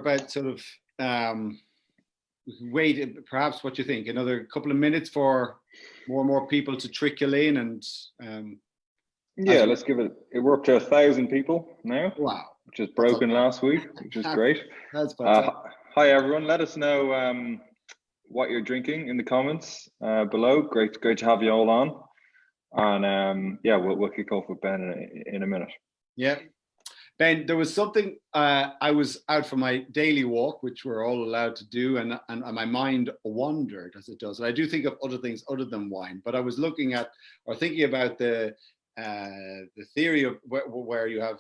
about sort of wait, perhaps what you think, another couple of minutes for more and more people to trickle in and yeah, let's give it. We're up to 1,000 people now. Wow, which is broken last week, which is great. That's fantastic. Hi everyone, let us know what you're drinking in the comments below. Great to have you all on. And yeah, we'll kick off with Ben in a minute. Yeah. Ben, there was something, I was out for my daily walk, which we're all allowed to do, and my mind wandered, as it does. And I do think of other things other than wine, but I was looking at, or thinking about the theory of where you have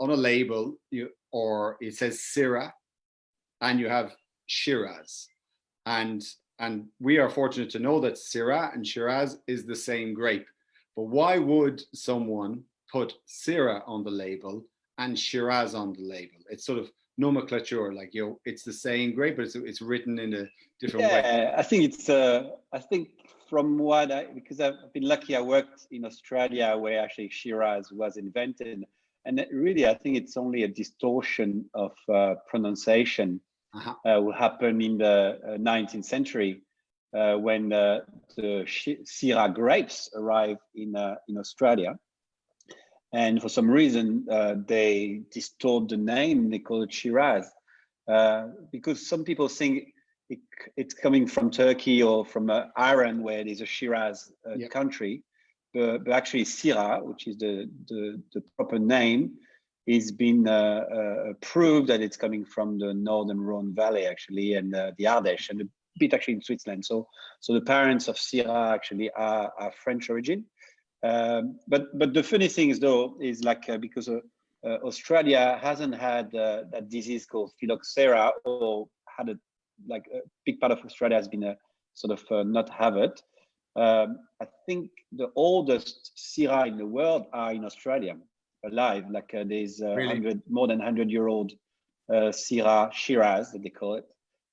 on a label, or it says Syrah, and you have Shiraz. And we are fortunate to know that Syrah and Shiraz is the same grape. But why would someone put Syrah on the label and Shiraz on the label? It's sort of nomenclature, like, it's the same grape, but it's written in a different way. Yeah, I think it's I think from what because I've been lucky, I worked in Australia where actually Shiraz was invented, and really I think it's only a distortion of pronunciation will happen in the 19th century when the Syrah grapes arrived in Australia. And for some reason, they distort the name, they call it Shiraz. Because some people think it's coming from Turkey or from Iran, where there's a Shiraz country. But actually Syrah, which is the proper name, is been proved that it's coming from the northern Rhone Valley, actually, and the Ardèche, and a bit actually in Switzerland. So the parents of Syrah actually are French origin. But the funny thing is, though, is like because Australia hasn't had that disease called phylloxera, or had a big part of Australia has been sort of not have it. I think the oldest Syrah in the world are in Australia, alive. Like there's really? More than 100-year-old Syrah Shiraz that they call it.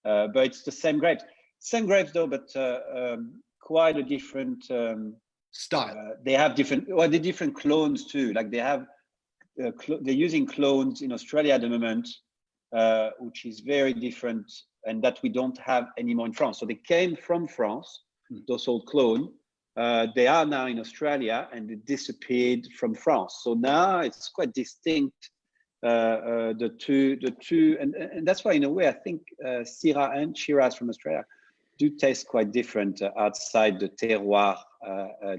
But it's the same grapes though, but quite a different style. They have different, well, the different clones too. Like they have, they're using clones in Australia at the moment, which is very different, and that we don't have anymore in France. So they came from France, those old clone. They are now in Australia, and they disappeared from France. So now it's quite distinct. The two, and that's why in a way I think Syrah and Shiraz from Australia do taste quite different outside the terroir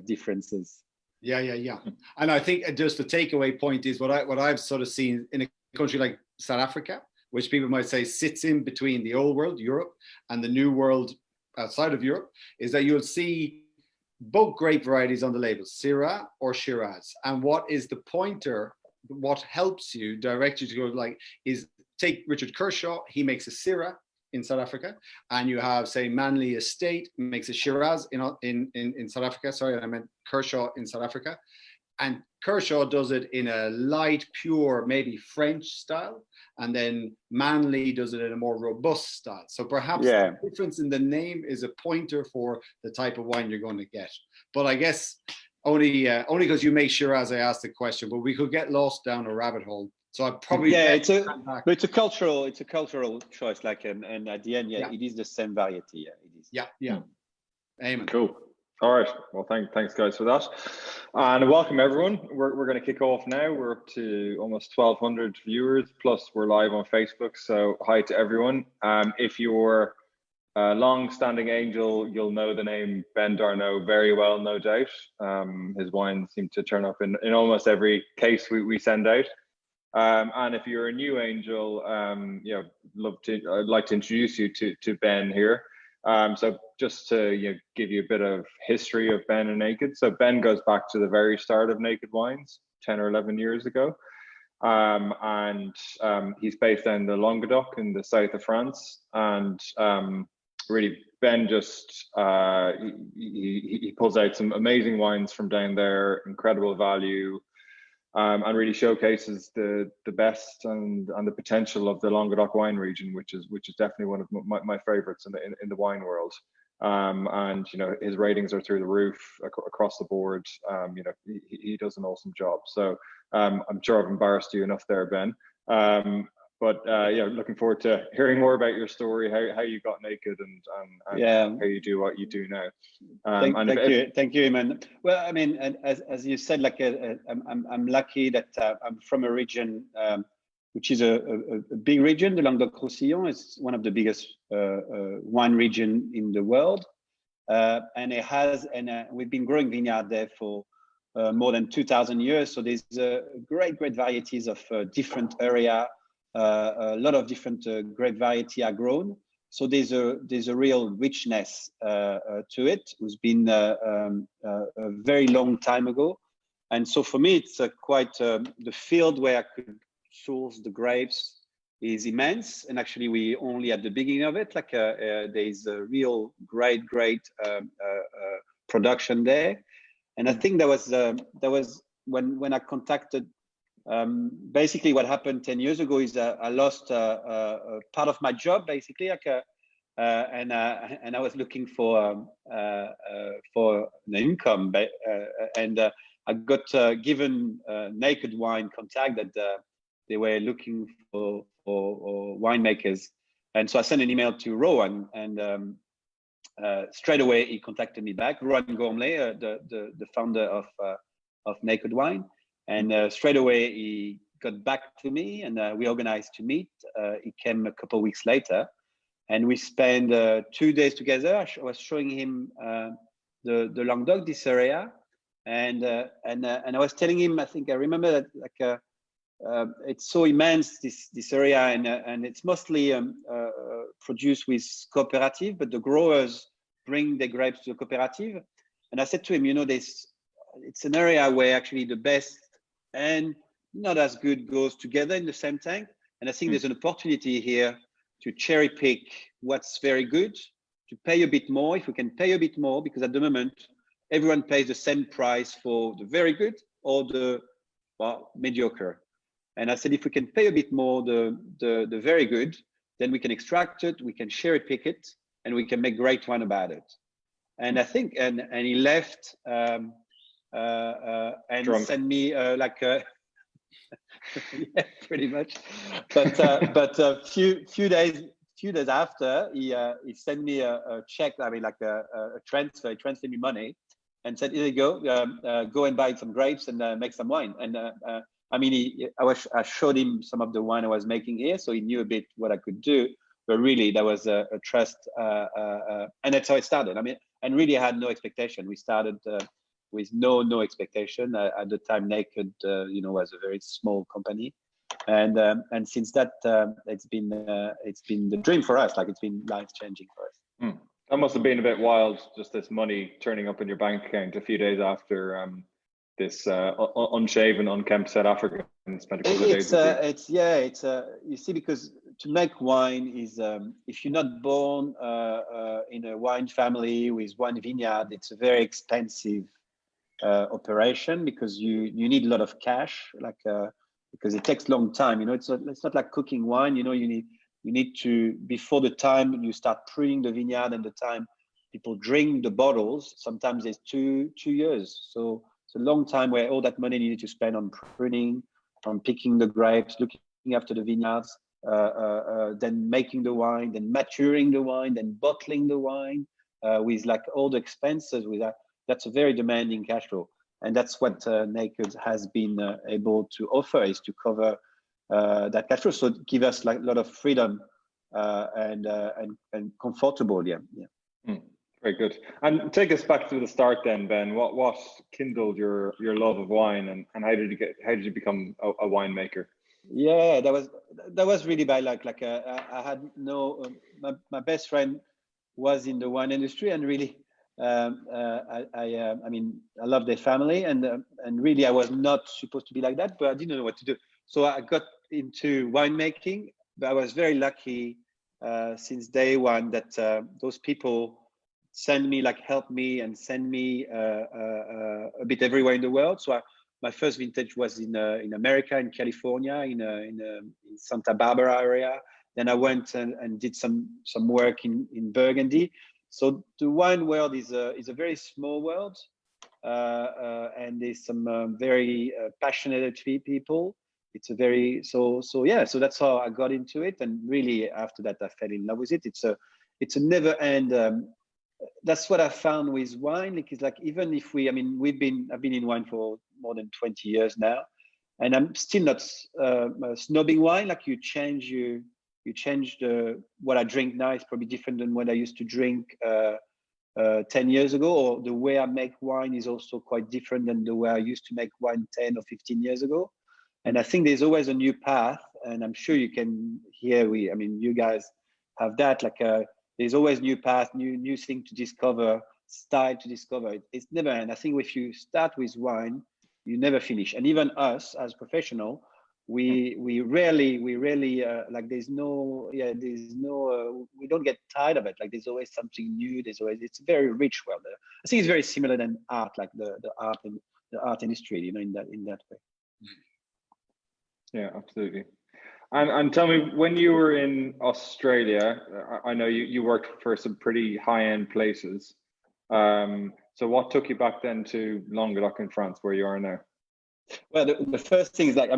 differences. Yeah. And I think just the takeaway point is what I've sort of seen in a country like South Africa, which people might say sits in between the old world, Europe, and the new world outside of Europe, is that you'll see both grape varieties on the label, Syrah or Shiraz. And what is the pointer, what helps you, direct you to go like, is take Richard Kershaw, he makes a Syrah in South Africa, and you have, say, Manley Estate makes a Shiraz in South Africa. Sorry, I meant Kershaw in South Africa. And Kershaw does it in a light, pure, maybe French style, and then Manley does it in a more robust style. So perhaps the difference in the name is a pointer for the type of wine you're going to get. But I guess only because you make Shiraz, I asked the question, but we could get lost down a rabbit hole. So I probably it's a cultural choice. Like and at the end, it is the same variety. Yeah, it is. Yeah. Amen. Cool. All right. Well, thanks guys for that, and welcome everyone. We're going to kick off now. We're up to almost 1,200 viewers, plus we're live on Facebook. So hi to everyone. If you're a long-standing angel, you'll know the name Ben Darnault very well, no doubt. His wines seem to turn up in almost every case we send out. And if you're a new angel, I'd like to introduce you to Ben here. So just to give you a bit of history of Ben and Naked. So Ben goes back to the very start of Naked Wines, 10 or 11 years ago. And he's based in the Languedoc in the south of France. And really, Ben just, he pulls out some amazing wines from down there, incredible value. And really showcases the best and the potential of the Languedoc wine region, which is definitely one of my favorites in the wine world. And his ratings are through the roof across the board. He does an awesome job. So I'm sure I've embarrassed you enough there, Ben. But But yeah, looking forward to hearing more about your story, how you got naked, and how you do what you do now. Thank you, Iman. Well, I mean, and as you said, like I'm lucky that I'm from a region which is a big region. The Languedoc-Roussillon is one of the biggest wine region in the world, and we've been growing vineyard there for more than 2,000 years. So there's great varieties of different area. A lot of different grape variety are grown. So there's a real richness to it. It's been a very long time ago, and so for me, it's quite the field where I could source the grapes is immense. And actually, we only at the beginning of it. Like there's a real great production there, and I think that was when I contacted. Basically, what happened 10 years ago is I lost part of my job, basically, like, and I was looking for an income, and I got given Naked Wine contact that they were looking for winemakers, and so I sent an email to Rowan, and straight away he contacted me back. Rowan Gormley, the founder of Naked Wine. And straight away he got back to me, and we organized to meet. He came a couple of weeks later, and we spent 2 days together. I was showing him the Languedoc, this area, and I was telling him, I think I remember that like it's so immense, this area, and it's mostly produced with cooperative, but the growers bring the grapes to the cooperative. And I said to him, it's an area where actually the best and not as good goes together in the same tank. And I think there's an opportunity here to cherry pick what's very good, to pay a bit more, if we can pay a bit more, because at the moment, everyone pays the same price for the very good or the mediocre. And I said, if we can pay a bit more the very good, then we can extract it, we can cherry pick it, and we can make great wine about it. And I think, and he left, and drunk. send me yeah, pretty much. But a few days after, he sent me a check. I mean, like a transfer. He transferred me money, and said, "Here you go. Go and buy some grapes and make some wine." And I mean, I showed him some of the wine I was making here, so he knew a bit what I could do. But really, there was a trust, and that's how it started. I mean, and really, I had no expectation. We started. With no expectation. At the time, Naked, was a very small company, and since that, it's been the dream for us. Like, it's been life changing for us. That must have been a bit wild, just this money turning up in your bank account a few days after this unshaven, unkempt South African spent a couple of days with you. You see, because to make wine is if you're not born in a wine family with one vineyard, it's a very expensive operation, because you need a lot of cash, like because it takes a long time. It's not like cooking wine. You need to, before the time you start pruning the vineyard and the time people drink the bottles, sometimes there's two years. So it's a long time where all that money you need to spend on pruning, on picking the grapes, looking after the vineyards, then making the wine, then maturing the wine, then bottling the wine, with like all the expenses with that. That's a very demanding cash flow, and that's what Naked has been able to offer, is to cover that cash flow, so give us like a lot of freedom and comfortable. Yeah. Very good. And take us back to the start then, Ben. What kindled your love of wine, and how did you become a winemaker? Yeah, that was really by luck. Like I had my best friend was in the wine industry, and really. I mean, I love their family, and really I was not supposed to be like that, but I didn't know what to do. So I got into winemaking, but I was very lucky since day one that those people help me and send me a bit everywhere in the world. So my first vintage was in America, in California, in Santa Barbara area. Then I went and did some work in Burgundy. So the wine world is a very small world, and there's some very passionate people. it's a very so yeah. So that's how I got into it, and really after that I fell in love with it. It's a never end. That's what I found with wine. Like it's like even if I've been in wine for more than 20 years now, and I'm still not snobbing wine. Like you change the what I drink now is probably different than what I used to drink 10 years ago, or the way I make wine is also quite different than the way I used to make wine 10 or 15 years ago. And I think there's always a new path, and I'm sure you can hear you guys have that. Like there's always new path, new thing to discover, style to discover. It's never end. I think if you start with wine, you never finish. And even us as professional, we rarely like we don't get tired of it. Like there's always something new. It's a very rich world. I think it's very similar than art, like the art and the art industry, in that way. Yeah, absolutely. And tell me, when you were in Australia, I know you worked for some pretty high-end places. So what took you back then to Languedoc in France, where you are now? Well, the first thing is like, I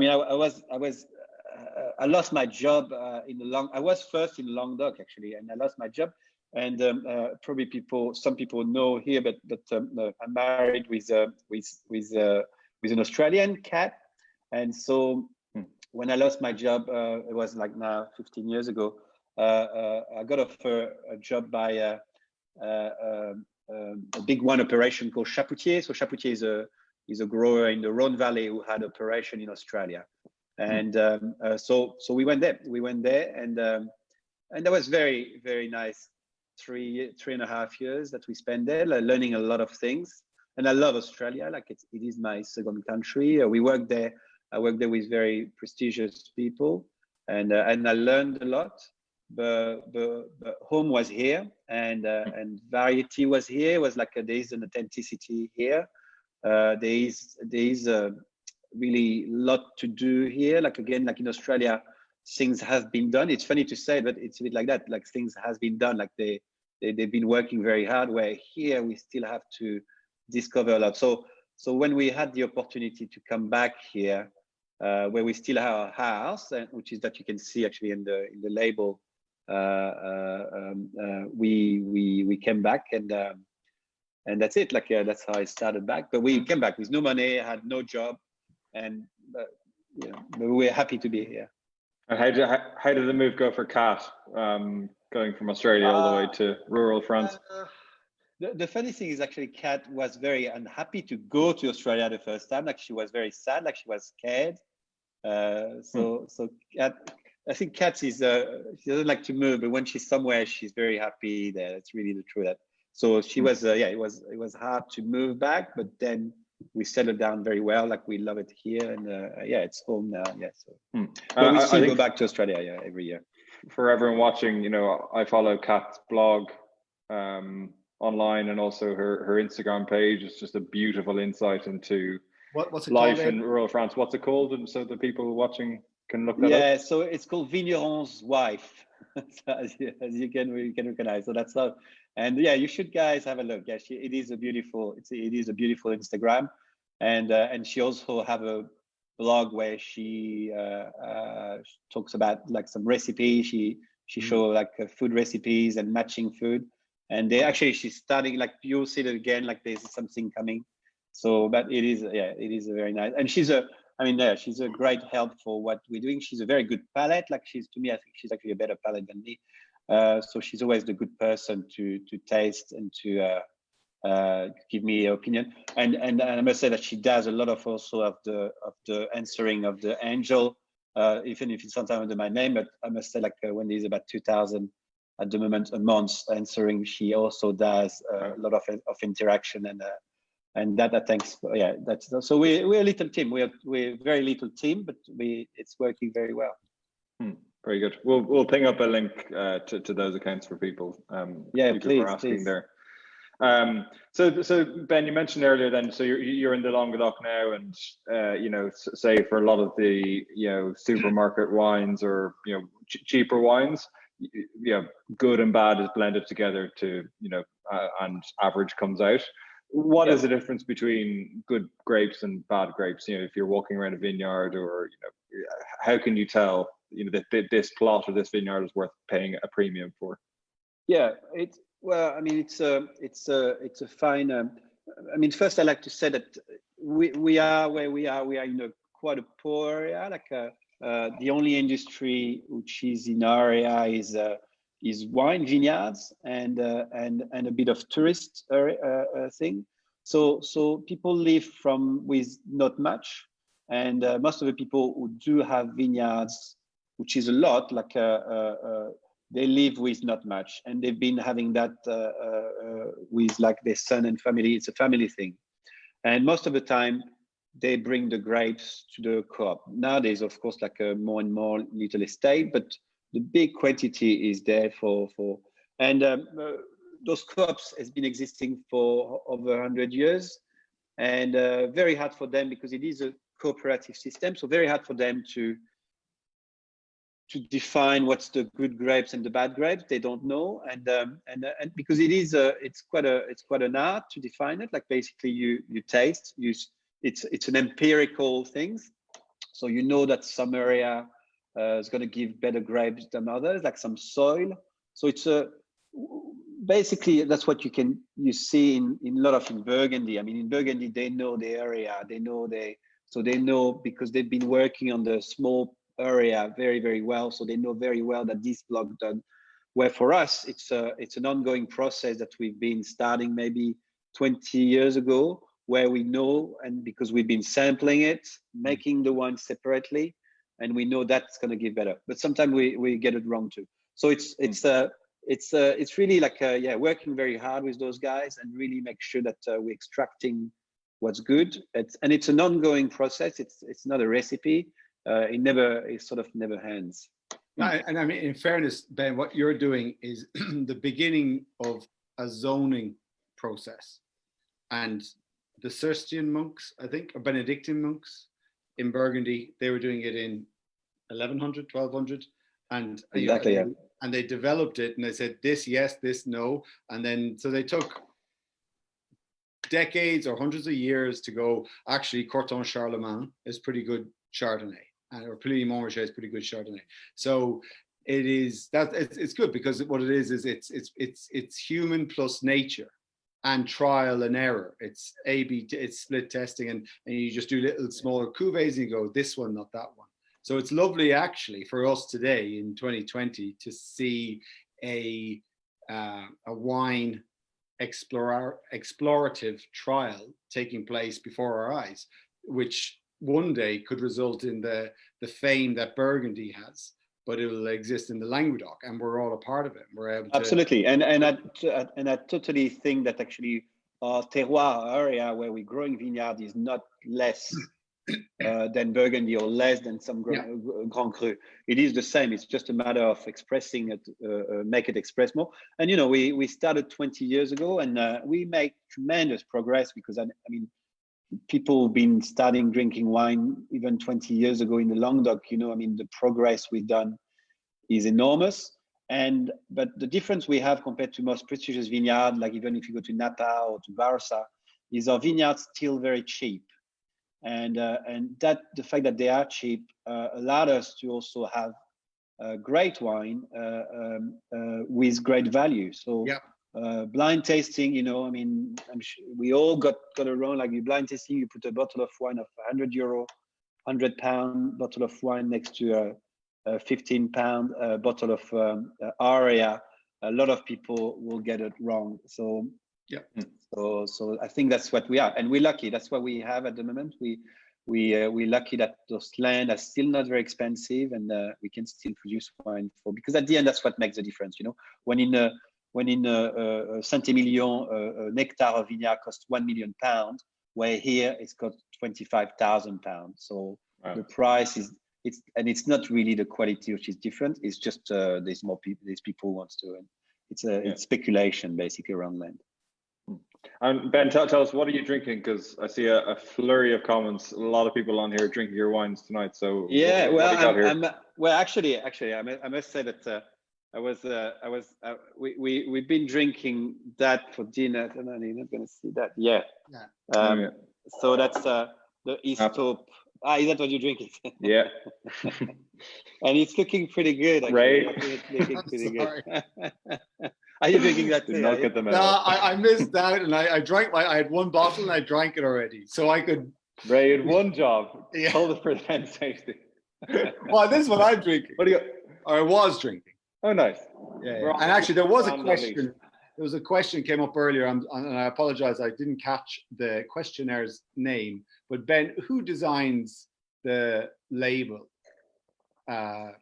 lost my job I was first in Languedoc actually, and I lost my job. And probably some people know here, but I'm married with an Australian cat, and so when I lost my job, it was like now 15 years ago. I got offered a job by a big wine operation called Chapoutier. So Chapoutier is a grower in the Rhone Valley who had operation in Australia, and so we went there. And that was very, very nice. 3.5 years that we spent there, learning a lot of things. And I love Australia. Like it is my second country. We worked there. I worked there with very prestigious people, and I learned a lot. But home was here, and variety was here. It was like there is an authenticity here. There is really a lot to do here. Like again, like in Australia, things have been done. It's funny to say, but it's a bit like that. Like things has been done. Like they've been working very hard. Where here we still have to discover a lot. So when we had the opportunity to come back here, where we still have our house, which is that you can see actually in the label, we came back, and that's it. Like that's how I started back. But we came back with no money, had no job, and but we're happy to be here. And how did the move go for Kat, going from Australia all the way to rural France? The funny thing is actually Kat was very unhappy to go to Australia the first time. Like she was very sad, like she was scared. So Kat, I think Kat is she doesn't like to move, but when she's somewhere, she's very happy there. That's really the truth. So she was it was hard to move back, but then we settled down very well. Like we love it here, and it's home now. Yeah, so but we still go back to Australia every year. For everyone watching, I follow Kat's blog online, and also her Instagram page. It's just a beautiful insight into what's it life called, in rural France. What's it called? And so the people watching can look that up. Yeah, so it's called Vigneron's Wife, as you can recognize. So that's how, and yeah, you should guys have a look. Yeah, it is a beautiful Instagram, and she also have a blog where she talks about like some recipes. She show like food recipes and matching food. And she's starting, like you'll see it again, like there's something coming. So, but it is a very nice, and she's a great help for what we're doing. She's a very good palate. Like to me, I think she's actually a better palate than me. So she's always the good person to taste and to give me her opinion. And I must say that she does a lot of the answering of the angel, even if it's sometimes under my name. But I must say, like when there's about 2,000 at the moment a month answering, she also does a lot of interaction, and that I think, that's so we're a little team. We're a very little team, but it's working very well. Very good. We'll ping up a link to those accounts for people. Please. There. So Ben, you mentioned earlier then, so you're in the Languedoc now, and say for a lot of the supermarket wines or cheaper wines, good and bad is blended together to and average comes out. what is the difference between good grapes and bad grapes? You know, if you're walking around a vineyard, or how can you tell that this plot or this vineyard is worth paying a premium for? Yeah, well, I mean, it's a fine. I mean, first I like to say that we are where we are. We are in quite a poor area. Like the only industry which is in our area is wine vineyards and a bit of tourist thing. So people live with not much, and most of the people who do have vineyards, which is a lot, like they live with not much, and they've been having that with like their son and family. It's a family thing, and most of the time they bring the grapes to the co-op. Nowadays, of course, like more and more little estate, but the big quantity is there and those co-ops has been existing for over 100 years, and very hard for them because it is a cooperative system. So very hard for them to define what's the good grapes and the bad grapes. They don't know, and because it's quite an art to define it. Like basically you taste, it's an empirical thing. So you know that some area is going to give better grapes than others, like some soil. So it's basically that's what you see in a lot of in Burgundy. I mean, in Burgundy they know the area, they know because they've been working on the small area very, very well. So they know very well that this block done. Where for us, it's an ongoing process that we've been starting maybe 20 years ago, where we know, and because we've been sampling it, making the wine separately, and we know that's going to give better. But sometimes we get it wrong too. So it's really like working very hard with those guys and really make sure that we're extracting what's good. It's an ongoing process. It's not a recipe. It sort of never ends. And I mean, in fairness, Ben, what you're doing is the beginning of a zoning process. And the Cistercian monks, I think, or Benedictine monks in Burgundy, they were doing it in 1100, 1200. And, exactly, and they developed it and they said, this, yes, this, no. And then, so they took decades or hundreds of years to go, actually, Corton Charlemagne is pretty good Chardonnay. Or Puligny Montrachet is pretty good Chardonnay. So it's good because what it is it's human plus nature and trial and error. It's it's split testing, and you just do little smaller cuvées and you go, this one, not that one. So it's lovely actually for us today in 2020 to see a wine explorative trial taking place before our eyes, which one day could result in the fame that Burgundy has, but it will exist in the Languedoc, and we're all a part of it. We're able to absolutely, and I totally think that actually our terroir area where we're growing vineyard is not less than Burgundy or less than some Grand Cru. It is the same. It's just a matter of expressing it, make it express more. And we started 20 years ago, and we make tremendous progress because I mean. People have been starting drinking wine even 20 years ago in the Languedoc. I mean, the progress we've done is enormous. But the difference we have compared to most prestigious vineyard, like even if you go to Napa or to Barossa, is our vineyards still very cheap. And that the fact that they are cheap allowed us to also have great wine with great value. So. Yeah. Blind tasting, I mean, I'm sure we all got around like you blind tasting. You put a bottle of wine of €100, £100 bottle of wine next to a £15 bottle of Aria. A lot of people will get it wrong. So yeah. So I think that's what we are, and we're lucky. That's what we have at the moment. We're lucky that those land are still not very expensive, and we can still produce wine because at the end that's what makes the difference. When in Saint-Emilion, a hectare of vineyard costs £1 million, where here it's cost £25,000. So the price is it's not really the quality which is different. It's just there's people who want to, and it's speculation basically around land. And Ben, tell us, what are you drinking? Because I see a flurry of comments. A lot of people on here drinking your wines tonight. So yeah, actually, I must say that. we've been drinking that for dinner. And you're not going to see that. Yeah. Yeah. So that's the Eastop. Is that what you're drinking? Yeah. And it's looking pretty good, actually. Right. I think it's looking pretty good. Are you drinking that too? Did not get them No, out. I missed out, and I drank I had one bottle and I drank it already, so I could. Ray had one job. Yeah. Hold it for the end safety. Well, this is what I'm drinking. What do you got? Or I was drinking. Oh, nice. Yeah. And actually, there was a question. There was a question came up earlier, and I apologize, I didn't catch the questionaire's name. But Ben, who designs the label?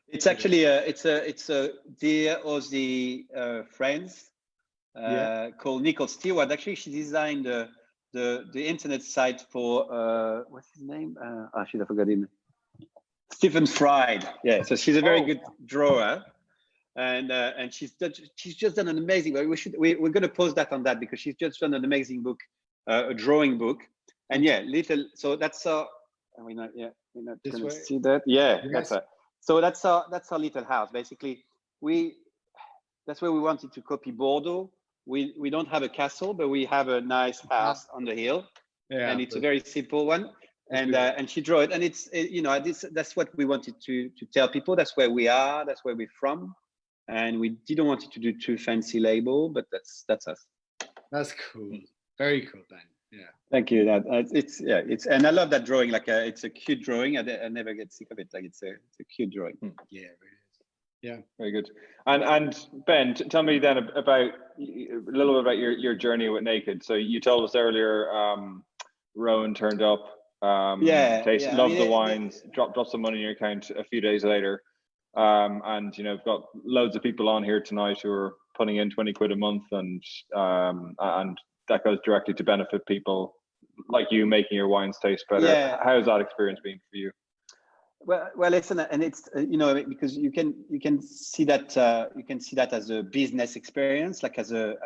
It's actually it's a dear Aussie friends called Nicole Stewart. Actually, she designed the internet site for what's his name? I should have forgotten him. Stephen Fried. Yeah, so she's a very good drawer, and she's just done an amazing. We're going to post that on that because she's just done an amazing book, a drawing book, and yeah, little. So that's we're not going to see that. Yeah, yes. So that's our little house. Basically, that's where we wanted to copy Bordeaux. We don't have a castle, but we have a nice house on the hill, and it's a very simple one. And she drew it, and that's what we wanted to tell people. That's where we are. That's where we're from, and we didn't want it to do too fancy label, but that's us. That's cool. Very cool, Ben. Yeah. Thank you. It's and I love that drawing. Like it's a cute drawing. I never get sick of it. Like it's a cute drawing. Yeah, it really is. Yeah. Very good. And Ben, tell me then about a little bit about your journey with Naked. So you told us earlier, Rowan turned up. Loved the wines, dropped some money in your account a few days later. And we've got loads of people on here tonight who are putting in 20 quid a month, and that goes directly to benefit people like you, making your wines taste better. Yeah. How's that experience been for you? Well, listen, and it's because you can see that as a business experience, like as a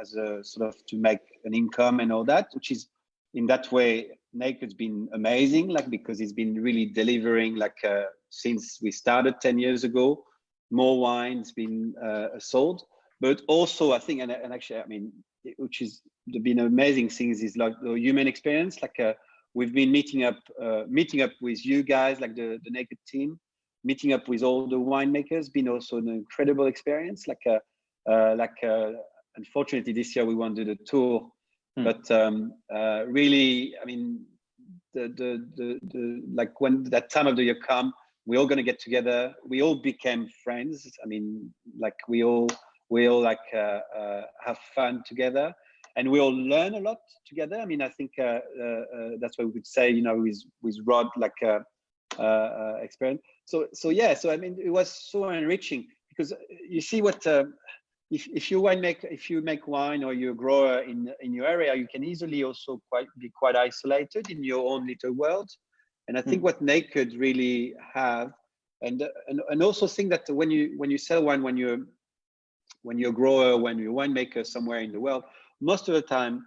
sort of to make an income and all that, which is in that way Naked's been amazing, like because it's been really delivering, like since we started 10 years ago, more wine's been sold, but also I think and actually I mean, which is been amazing things is like the human experience, like we've been meeting up with you guys, like the Naked team, meeting up with all the winemakers, been also an incredible experience. Unfortunately this year we won't do the tour, but really, I mean, the like when that time of the year come, we're all gonna get together. We all became friends. I mean, like we all like have fun together. And we all learn a lot together. I mean, I think that's what we would say, with Rod, like experience. So I mean, it was so enriching because you see what if you make wine or you're a grower in your area, you can easily also be quite isolated in your own little world. And I think what Naked really have, and also think that when you sell wine, when you're a grower, when you're a winemaker somewhere in the world, most of the time,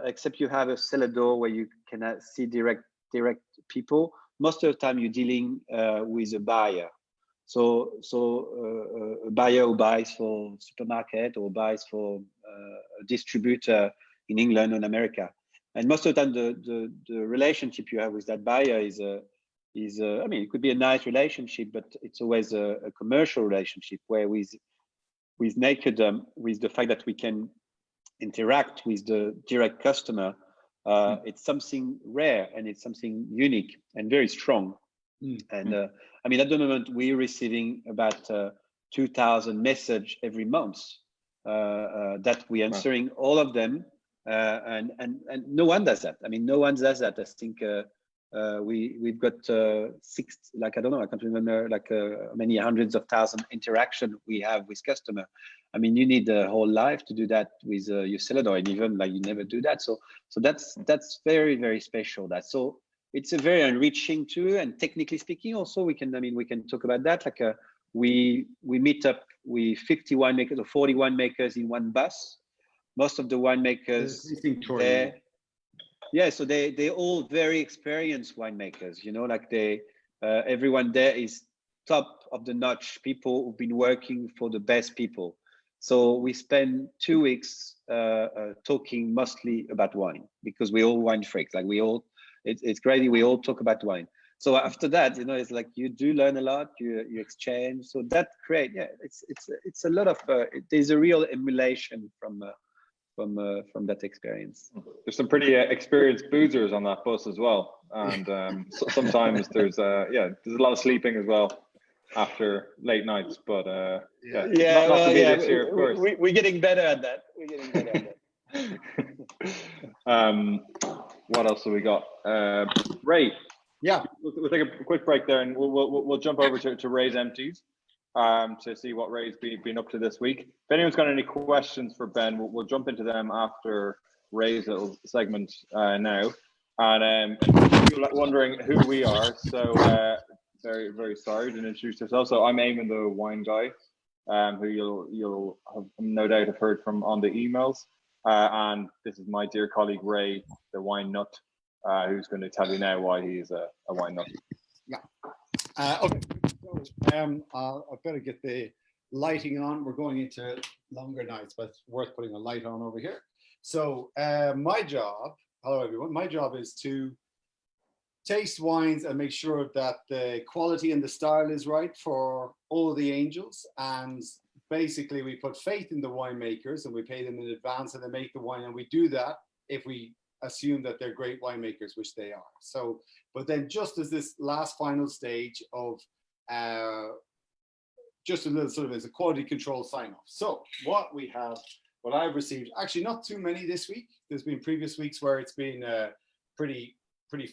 except you have a cellar door where you can see direct people, most of the time you're dealing with a buyer. So a buyer who buys for supermarket or buys for a distributor in England or in America. And most of the time, the relationship you have with that buyer is I mean, it could be a nice relationship, but it's always a commercial relationship where with Naked, with the fact that we can interact with the direct customer, it's something rare and it's something unique and very strong. And I mean, at the moment we're receiving about 2,000 messages every month that we're answering all of them, and no one does that. I mean, no one does that. I think we've got six, like I don't know, I can't remember, like many hundreds of thousands interaction we have with customer. I mean, you need a whole life to do that with your cellar door, and even like you never do that. So that's very, very special. So it's a very enriching too, and technically speaking, also we can talk about that. Like we meet up with 50 winemakers or 40 winemakers in one bus. Most of the winemakers there. Yeah, so they're all very experienced winemakers, like everyone there is top of the notch people who've been working for the best people. So we spend 2 weeks talking mostly about wine, because we all wine freaks. Like it's crazy. We all talk about wine. So after that, it's like you do learn a lot. You exchange. So that create, it's a lot of. There's a real emulation from that experience. There's some pretty experienced boozers on that bus as well, and sometimes there's a lot of sleeping as well after late nights. But not to be this year, of course. We're getting better at that. What else have we got? Ray. Yeah, we'll take a quick break there, and we'll jump over to Ray's empties to see what Ray's been up to this week. If anyone's got any questions for Ben, we'll jump into them after Ray's little segment now. And people are wondering who we are, so very, very sorry to introduce yourself. So I'm Eamon, the wine guy, who you'll have no doubt have heard from on the emails. And this is my dear colleague Ray, the wine nut, who's going to tell you now why he is a wine nut. Yeah. Okay. So, I better get the lighting on. We're going into longer nights, but it's worth putting a light on over here. So my job, hello everyone, my job is to taste wines and make sure that the quality and the style is right for all the angels. And basically we put faith in the winemakers and we pay them in advance and they make the wine. And we do that if we assume that they're great winemakers, which they are. So, but then just as this last final stage of just a little sort of as a quality control sign off. So what I've received, actually not too many this week. There's been previous weeks where it's been pretty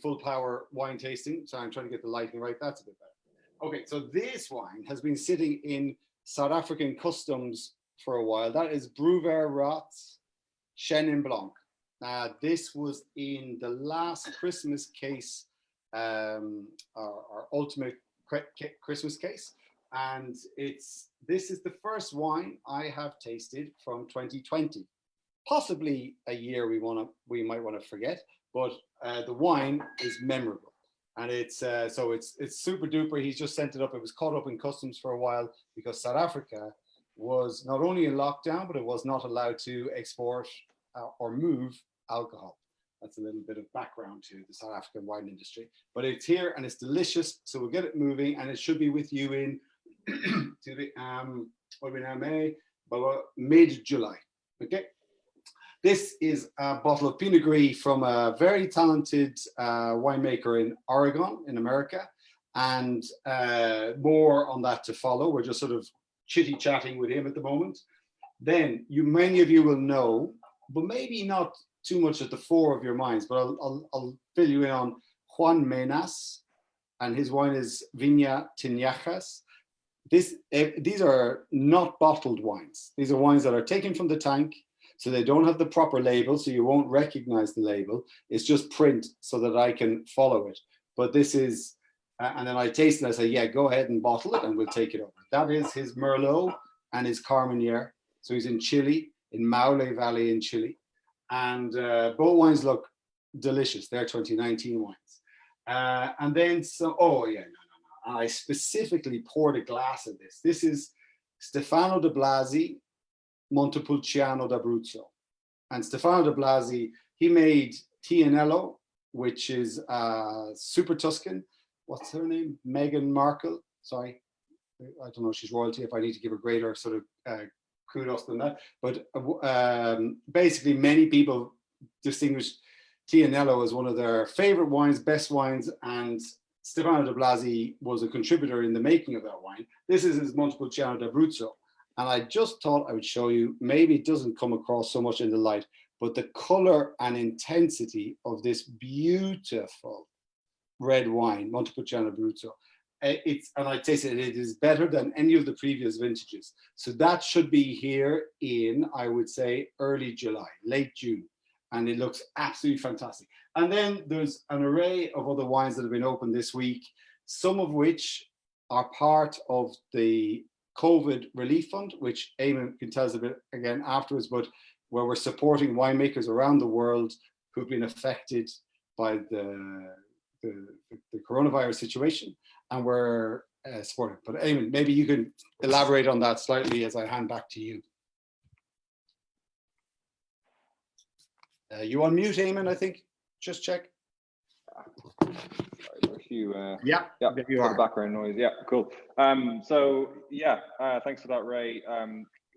full power wine tasting. So I'm trying to get the lighting right. That's a bit better. Okay, so this wine has been sitting in South African customs for a while. That is Brouwer Roth's Chenin Blanc. This was in the last Christmas case, our ultimate Christmas case, and this is the first wine I have tasted from 2020. Possibly a year we might want to forget, but the wine is memorable, and it's super duper. He's just sent it up. It was caught up in customs for a while because South Africa was not only in lockdown, but it was not allowed to export or move alcohol. That's a little bit of background to the South African wine industry, but it's here and it's delicious. So we'll get it moving, and it should be with you in to the what are we now, May, but mid-July. Okay. This is a bottle of Pinot Gris from a very talented winemaker in Oregon, in America, and more on that to follow. We're just sort of chitty-chatting with him at the moment. Then many of you will know, but maybe not too much at the fore of your minds, but I'll fill you in on Juan Menas, and his wine is Viña Tinajas. These are not bottled wines. These are wines that are taken from the tank, so they don't have the proper label, so you won't recognize the label. It's just print so that I can follow it. But this is, and then I taste it and I say, yeah, go ahead and bottle it and we'll take it over. That is his Merlot and his Carmenere. So he's in Chile, in Maule Valley in Chile. And both wines look delicious. They're 2019 wines. And then And I specifically poured a glass of this. This is Stefano de Blasi, Montepulciano d'Abruzzo. And Stefano de Blasi, he made Tianello, which is super Tuscan. What's her name? Meghan Markle. Sorry, I don't know if she's royalty, if I need to give a greater sort of kudos than that. But basically, many people distinguish Tianello as one of their favorite wines, best wines, and Stefano de Blasi was a contributor in the making of that wine. This is his Montepulciano d'Abruzzo. And I just thought I would show you, maybe it doesn't come across so much in the light, but the color and intensity of this beautiful red wine, Montepulciano d'Abruzzo. And I tasted it, it is better than any of the previous vintages. So that should be here in, I would say, early July, late June. And it looks absolutely fantastic. And then there's an array of other wines that have been opened this week, some of which are part of the COVID relief fund, which Eamon can tell us a bit again afterwards, but where we're supporting winemakers around the world who've been affected by the coronavirus situation. And we're supported. But Eamon, maybe you could elaborate on that slightly as I hand back to you. You on mute, Eamon, I think. Just check. Yeah, there you are. Background noise. Yeah, cool. So yeah, thanks for that, Ray.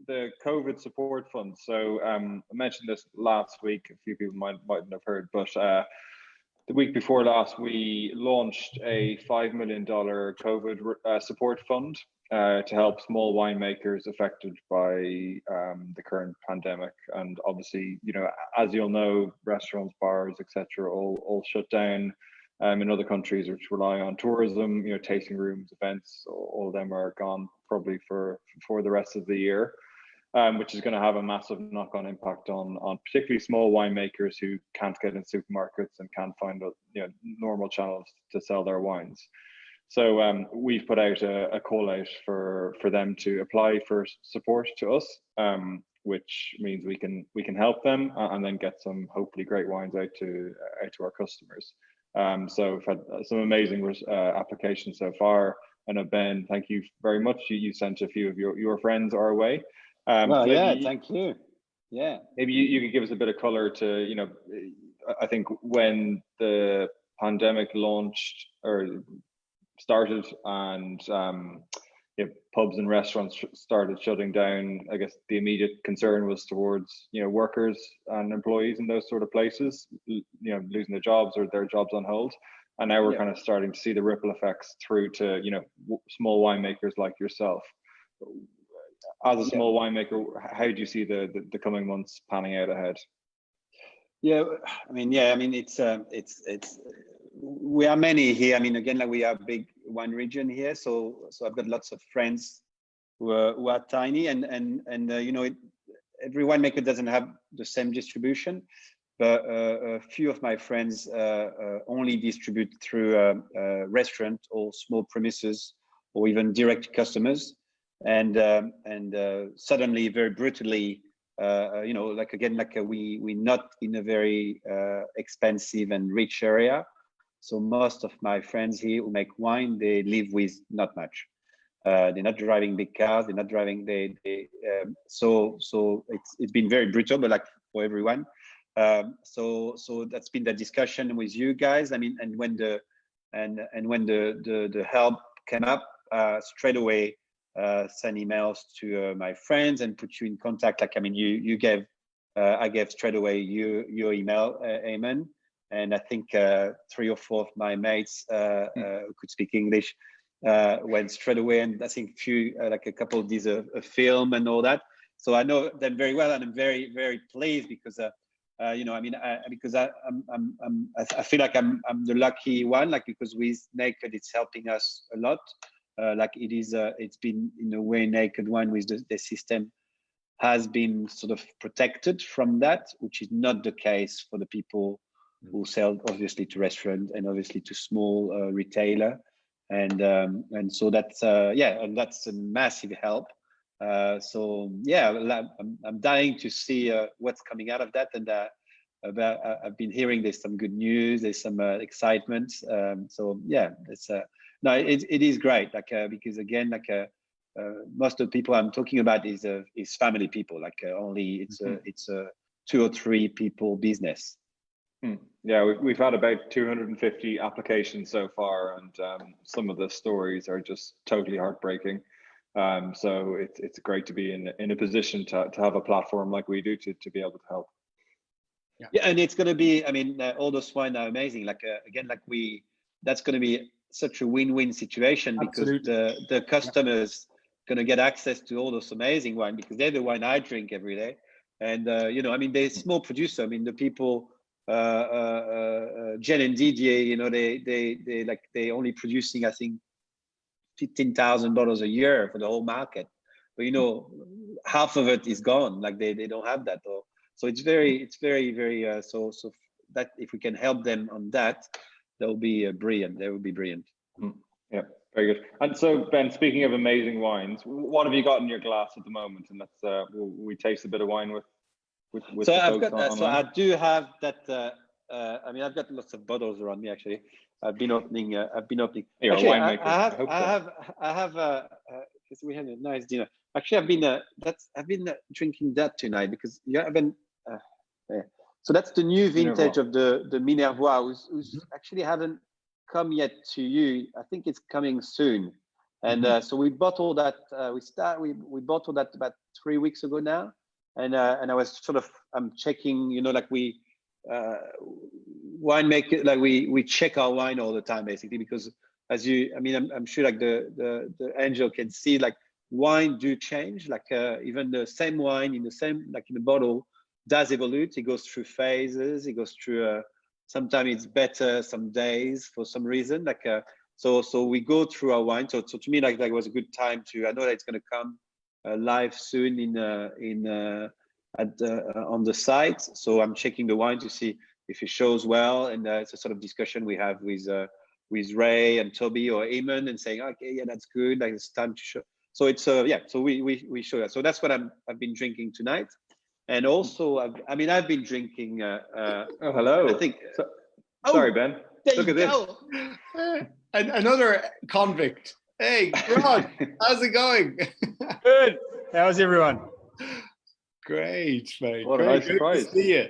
The COVID support fund. So I mentioned this last week. A few people mightn't have heard, but the week before last, we launched a $5 million COVID support fund to help small winemakers affected by the current pandemic. And obviously, you know, as you'll know, restaurants, bars, etc., all shut down. In other countries which rely on tourism, you know, tasting rooms, events, all of them are gone probably for the rest of the year, which is going to have a massive knock-on impact on particularly small winemakers who can't get in supermarkets and can't find normal channels to sell their wines. So we've put out a call out for them to apply for support to us, which means we can help them and then get some hopefully great wines out to our customers. So we've had some amazing applications so far. And Ben, thank you very much. You sent a few of your friends our way. Well, yeah, thank you. Yeah, maybe you could give us a bit of color to, you know, I think when the pandemic launched or started and pubs and restaurants started shutting down, I guess the immediate concern was towards, you know, workers and employees in those sort of places, you know, losing their jobs or their jobs on hold. And now we're kind of starting to see the ripple effects through to, you know, small winemakers like yourself. As a small winemaker, how do you see the coming months panning out ahead? Yeah, I mean, it's we are many here. I mean, again, like we are a big wine region here, so I've got lots of friends who are tiny, and you know, every winemaker doesn't have the same distribution, but a few of my friends only distribute through a restaurant or small premises or even direct customers, and suddenly, very brutally, you know, like again, like we're not in a very expensive and rich area. So most of my friends here who make wine, they live with not much. They're not driving big cars. They're not driving. So it's been very brutal, but like for everyone. So that's been the discussion with you guys. I mean, and when the help came up, straight away send emails to my friends and put you in contact. Like, I mean, you gave I gave straight away your email, Eamon. And I think 3 or 4 of my mates who could speak English went straight away, and I think like a couple did a film and all that. So I know them very well, and I'm very, very pleased because you know, I mean, because I feel like I'm the lucky one, like because with Naked it's helping us a lot. Like it is, it's been in a way Naked Wine with the system has been sort of protected from that, which is not the case for the people who sell obviously to restaurants and obviously to small retailer, and so that's and that's a massive help. So yeah, I'm dying to see what's coming out of that, and I've been hearing there's some good news, there's some excitement. So yeah, it's no, it is great, like because again, like most of the people I'm talking about is family people, like only it's a 2 or 3 people business. Yeah, we've had about 250 applications so far, and some of the stories are just totally heartbreaking. So it's great to be in a position to have a platform like we do to be able to help. Yeah, and it's going to be, I mean, all those wine are amazing. Like again, like that's going to be such a win-win situation. Absolutely. Because the customers going to get access to all those amazing wine because they're the wine I drink every day. And you know, I mean, they're small producer. I mean, the people. Jen and Didier, you know, they only producing, I think, $15,000 a year for the whole market, but you know, half of it is gone. Like they don't have that, though. So it's very so that if we can help them on that, they'll be brilliant. They will be brilliant. Yeah, very good. And so Ben, speaking of amazing wines, what have you got in your glass at the moment? And let's we taste a bit of wine with so I've got so I do have that I mean, I've got lots of bottles around me actually. I've been opening. You're Actually, a winemaker. I hope so. I have. Because we had a nice dinner. Actually, I've been drinking that tonight because I've been. Yeah. So that's the new vintage of the Minervois, who's actually haven't come yet to you. I think it's coming soon. And so we bottled that. We bottled that about 3 weeks ago now, and I was I'm checking. We winemaker, we check our wine all the time basically, because I'm sure the Angel can see, wine do change, even the same wine in the bottle does evolve. It goes through phases. It goes through sometimes it's better some days for some reason, so we go through our wine. So to me, that was a good time to. I know that it's going to come live soon on the site. So I'm checking the wine to see if it shows well, and it's a sort of discussion we have with Ray and Toby or Eamon, and saying, okay, yeah, that's good. It's time to show. So it's So we show that. So that's what I've been drinking tonight, and also I've been drinking. Hello. I think. Sorry, Ben. Look at this. And another convict. Hey, Rod, how's it going? Good. How's everyone? Great, mate. What a nice surprise. Good to see you.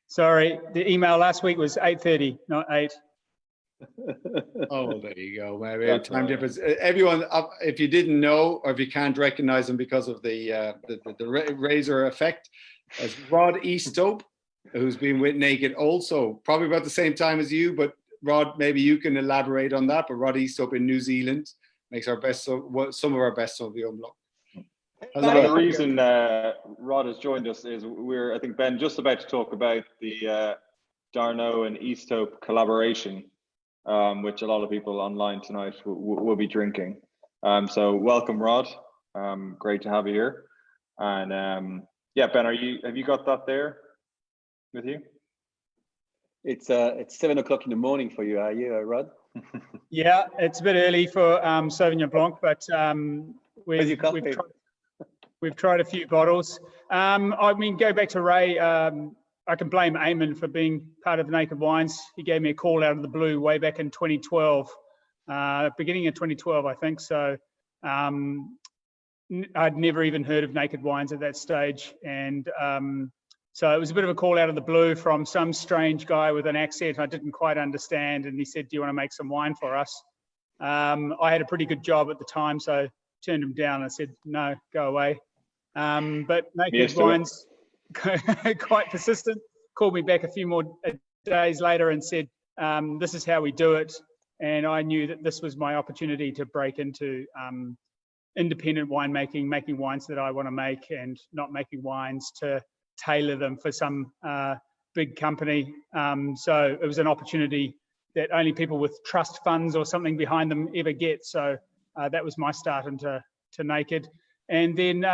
Sorry, the email last week was 8:30, not 8. Oh, there you go. Maybe time difference. Everyone, if you didn't know, or if you can't recognize him because of the razor effect, as Rod Eastope, who's been with Naked also probably about the same time as you, but Rod, maybe you can elaborate on that. But Rod Eastope in New Zealand makes some of our best Sauvignon Blanc. The reason Rod has joined us is I think, Ben, just about to talk about the Darnault and Eastope collaboration, which a lot of people online tonight will be drinking. So welcome, Rod. Great to have you here. And yeah, Ben, have you got that there with you? It's 7 o'clock in the morning for you, are you, Rod? Yeah, it's a bit early for Sauvignon Blanc, but we've tried a few bottles. Go back to Ray. I can blame Eamon for being part of Naked Wines. He gave me a call out of the blue way back in 2012, beginning of 2012, I think. So I'd never even heard of Naked Wines at that stage. And so it was a bit of a call out of the blue from some strange guy with an accent I didn't quite understand. And he said, do you want to make some wine for us? I had a pretty good job at the time, so I turned him down. I said, no, go away. But Naked Wines, quite persistent, called me back a few more days later and said, this is how we do it. And I knew that this was my opportunity to break into independent winemaking, making wines that I want to make, and not making wines to tailor them for some big company. So it was an opportunity that only people with trust funds or something behind them ever get. So that was my start into Naked. And then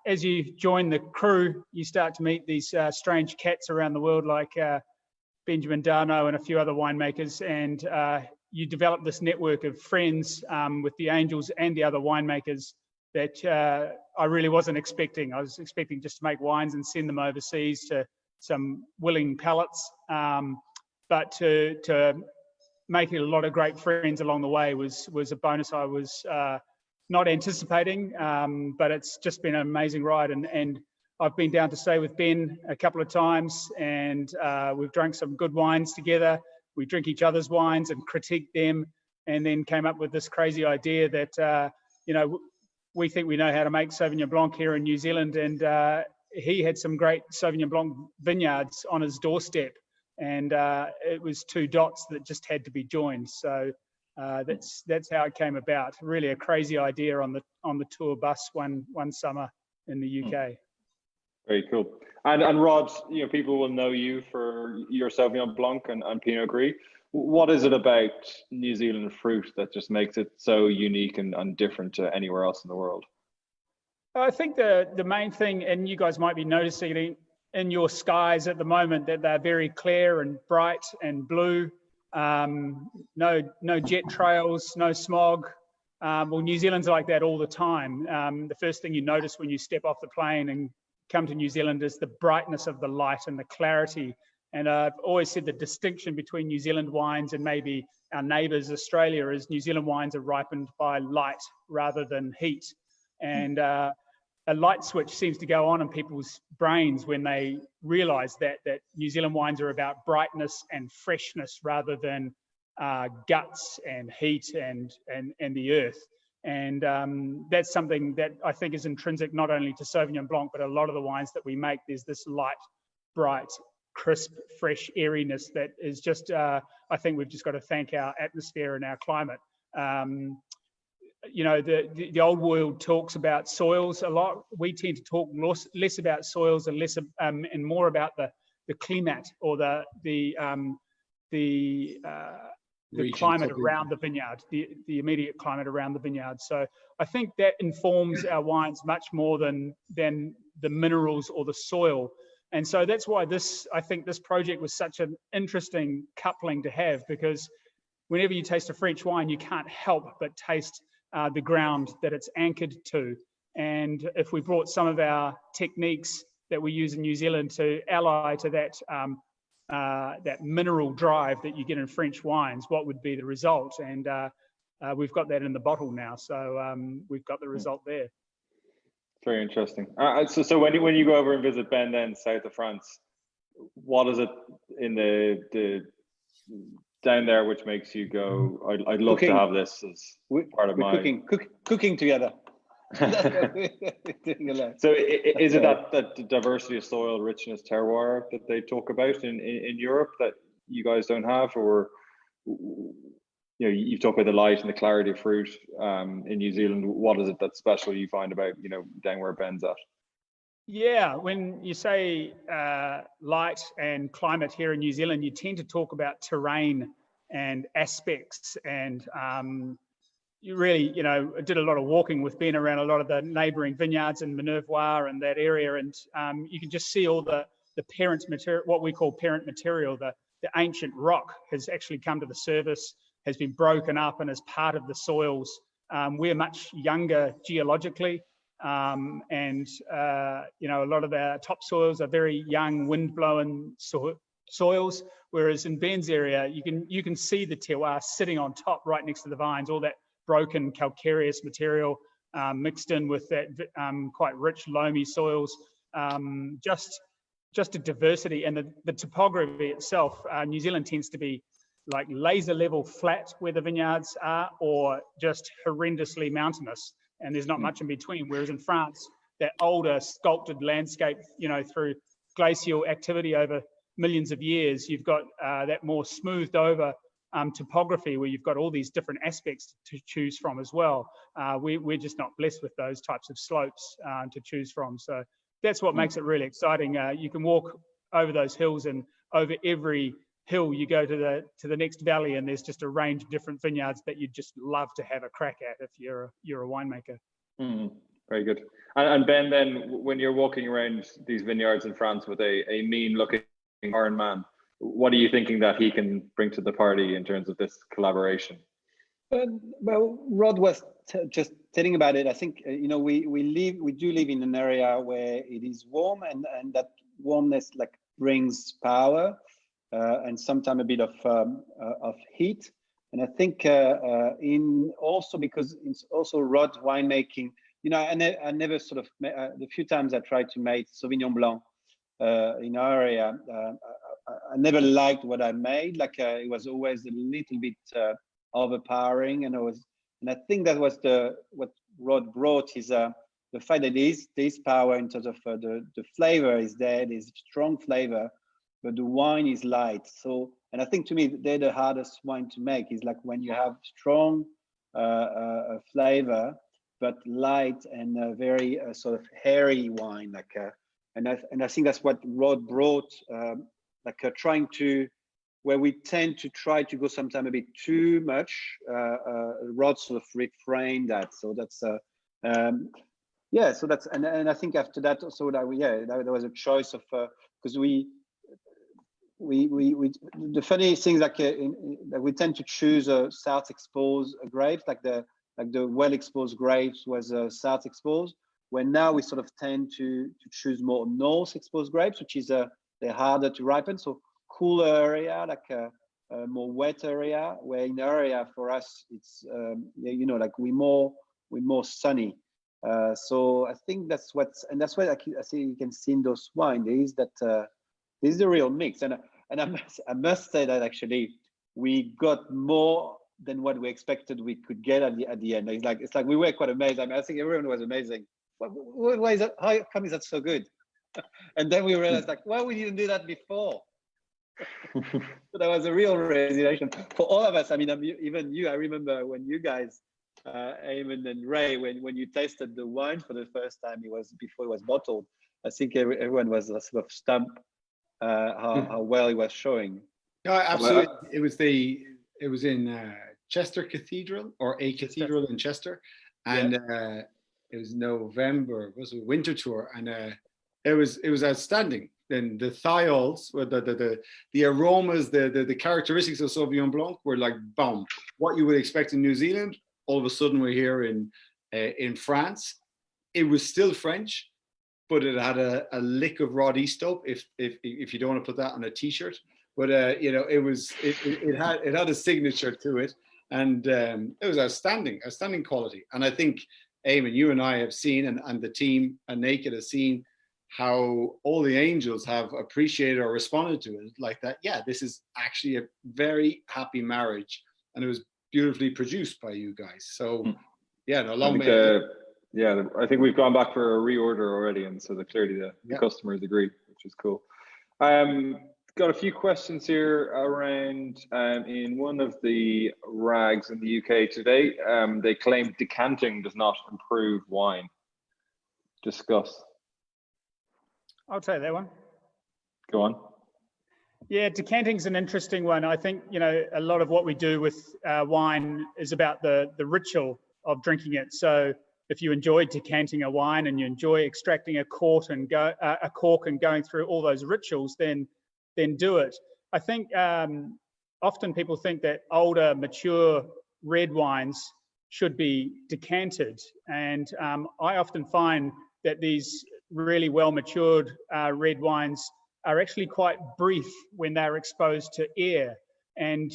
as you join the crew, you start to meet these strange cats around the world, like Benjamin Darnault and a few other winemakers. And you develop this network of friends with the Angels and the other winemakers that I really wasn't expecting. I was expecting just to make wines and send them overseas to some willing palates. But to make a lot of great friends along the way was a bonus I was not anticipating, but it's just been an amazing ride. And I've been down to stay with Ben a couple of times, and we've drunk some good wines together. We drink each other's wines and critique them, and then came up with this crazy idea that, we think we know how to make Sauvignon Blanc here in New Zealand. And he had some great Sauvignon Blanc vineyards on his doorstep. And it was two dots that just had to be joined. So that's how it came about. Really a crazy idea on the tour bus one summer in the UK. Very cool. And Rod, people will know you for your Sauvignon Blanc and Pinot Gris. What is it about New Zealand fruit that just makes it so unique and different to anywhere else in the world? I think the main thing, and you guys might be noticing it in your skies at the moment, that they're very clear and bright and blue. No jet trails, no smog. Well, New Zealand's like that all the time. The first thing you notice when you step off the plane and come to New Zealand is the brightness of the light and the clarity And I've always said the distinction between New Zealand wines and maybe our neighbours Australia is New Zealand wines are ripened by light rather than heat. And a light switch seems to go on in people's brains when they realise that New Zealand wines are about brightness and freshness rather than guts and heat and the earth. And that's something that I think is intrinsic not only to Sauvignon Blanc, but a lot of the wines that we make. There's this light, bright, crisp, fresh airiness that is just, I think we've just got to thank our atmosphere and our climate. You know, the old world talks about soils a lot. We tend to talk less about soils and less and more about the climate or the climate around the vineyard, the immediate climate around the vineyard. So I think that informs our wines much more than the minerals or the soil. And so that's why I think this project was such an interesting coupling to have, because whenever you taste a French wine, you can't help but taste the ground that it's anchored to. And if we brought some of our techniques that we use in New Zealand to ally to that that mineral drive that you get in French wines, what would be the result? And we've got that in the bottle now, so we've got the result there. Very interesting. So when you go over and visit Ben, then south of France, what is it in the down there which makes you go, I'd love to have this as part of my cooking together? So is it that diversity of soil, richness, terroir that they talk about in Europe that you guys don't have? Or, you know, you've talked about the light and the clarity of fruit in New Zealand. What is it that's special you find about, you know, down where Ben's at? Yeah, when you say light and climate here in New Zealand, you tend to talk about terrain and aspects, and you really, you know, did a lot of walking with Ben around a lot of the neighbouring vineyards in Minervois and that area, and you can just see all the parent material, what we call parent material. The ancient rock has actually come to the surface, has been broken up and is part of the soils. We're much younger geologically, and you know, a lot of our topsoils are very young, wind-blown soils, whereas in Ben's area, you can see the terroir sitting on top right next to the vines, all that broken calcareous material mixed in with that quite rich loamy soils. Just a diversity, and the topography itself. New Zealand tends to be like laser level flat where the vineyards are, or just horrendously mountainous, and there's not much in between. Whereas in France, that older sculpted landscape, you know, through glacial activity over millions of years, you've got that more smoothed over topography where you've got all these different aspects to choose from as well. We're just not blessed with those types of slopes to choose from. So that's what makes it really exciting. You can walk over those hills, and over every hill you go to the next valley, and there's just a range of different vineyards that you'd just love to have a crack at if you're a winemaker. Very good. And Ben, then when you're walking around these vineyards in France with a mean-looking foreign man, what are you thinking that he can bring to the party in terms of this collaboration? Well, Rod was just telling about it. I think you know, we do live in an area where it is warm, and that warmness like brings power and sometimes a bit of heat. And I think in also because it's also Rod winemaking. You know, I never sort of the few times I tried to make Sauvignon Blanc in our area, I never liked what I made. Like it was always a little bit overpowering, and I think that was what Rod brought is the fact that there's power in terms of the flavor is there. There's strong flavor, but the wine is light. So, and I think to me they're the hardest wine to make. Is like when you have strong flavor but light and a very sort of hairy wine, like and I think that's what Rod brought. Trying to, where we tend to try to go sometimes a bit too much, Rod sort of refrained that. So that's yeah. So that's and I think after that also that there was a choice of because the funny thing that we tend to choose south exposed grapes, like the well exposed grapes was south exposed. When now we sort of tend to choose more north exposed grapes, which is they're harder to ripen. So cooler area, like a more wet area, where in the area for us, it's, like we're more sunny. So I think that's that's what I see you can see in those wines. There is that, is the real mix. And I must say that actually we got more than what we expected we could get at the end. It's like we were quite amazed. I think everyone was amazing. Why is that? How come is that so good? And then we realized, like, why we didn't do that before? So that was a real realization for all of us. I mean, even you. I remember when you guys, Eamon and Ray, when you tasted the wine for the first time, before it was bottled. I think everyone was sort of stumped how well it was showing. No, absolutely. It was in Chester Cathedral, or a cathedral in Chester, and it was November. It was a winter tour, and it was outstanding. Then the thiols, the aromas, the characteristics of Sauvignon Blanc were like, boom, what you would expect in New Zealand. All of a sudden, we're here in France. It was still French, but it had a lick of Rod Eastope, if you don't want to put that on a T-shirt. But it had a signature to it, and it was outstanding quality. And I think, Eamon, you and I have seen, and the team and Naked has seen, how all the angels have appreciated or responded to it like that. Yeah, this is actually a very happy marriage, and it was beautifully produced by you guys. So yeah, no, long may. Yeah, I think we've gone back for a reorder already, and so clearly the customers agree, which is cool. Got a few questions here around in one of the rags in the UK today. They claim decanting does not improve wine. Discuss. I'll take that one. Go on. Yeah, decanting is an interesting one. I think, a lot of what we do with wine is about the ritual of drinking it. So if you enjoy decanting a wine and you enjoy extracting a cork and going through all those rituals, then do it. I think often people think that older, mature red wines should be decanted. And I often find that these really well-matured red wines are actually quite brief when they're exposed to air. And